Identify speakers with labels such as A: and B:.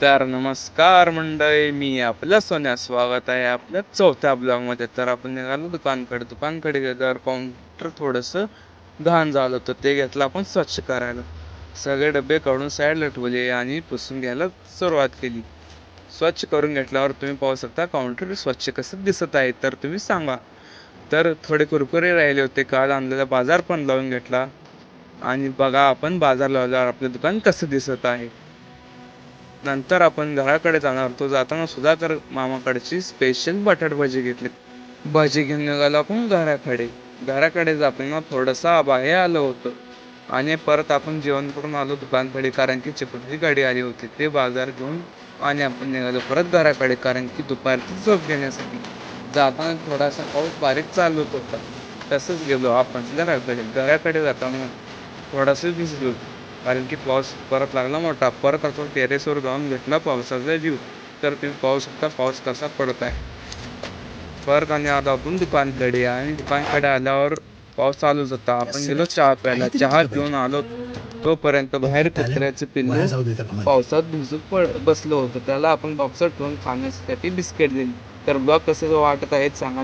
A: तर नमस्कार मंडळी, मी आपलं सोन्या स्वागत आहे आपल्या चौथ्या ब्लॉगमध्ये. तर आपण निघालो दुकानकडे गेल्यावर काउंटर थोडंसं घाण झालं होतं, ते घेतलं आपण स्वच्छ करायला. सगळे डबे काढून साईडला ठेवले आणि पुसून घ्यायला सुरुवात केली. स्वच्छ करून घेतल्यावर तुम्ही पाहू शकता काउंटर स्वच्छ कसं दिसत आहे, तर तुम्ही सांगा. तर थोडे कुरकुरे राहिले होते, काल आणलेला बाजार पण लावून घेतला. आणि बघा आपण बाजार लावल्यावर आपलं दुकान कसं दिसत आहे. नंतर आपण घराकडे जाणार होतो. जाताना सुद्धा तर मामाकडची स्पेशल बटाट भजी घेतली. भजी घेऊन निघालो आपण घराकडे जाताना थोडंसं बाहेर आलं होतं आणि परत आपण जेवण करून आलो दुकानकडे, कारण की चिपळूणची गाडी आली होती. ते बाजार घेऊन आणि आपण निघालो परत घराकडे, कारण की दुपारची झोप घेण्यासाठी. जाताना थोडासा पाऊस बारीक चालू होता. तसंच गेलो आपण घराकडे जाताना थोडासा भिजलो, कारण की पाऊस परत लागला मोठा. परत आपण टेरेसवर जाऊन घेतला पावसाचा व्ह्यू. तर तुम्ही पाहू शकता पाऊस कसा पडत आहे. परत आणि आलो आपण दुकानकडे, आणि दुकानकडे आल्यावर पाऊस चालूच होता. आपण गेलो चहा प्यायला. चहा पिऊन आलो, तोपर्यंत बाहेर कुत्र्याचं पिल्लू पावसात भिजून बसलो होतं. त्याला आपण बॉक्सात ठेवून खाण्यासाठी बिस्किट दिली. तर ब्लॉग कसं वाटत आहेत सांगा.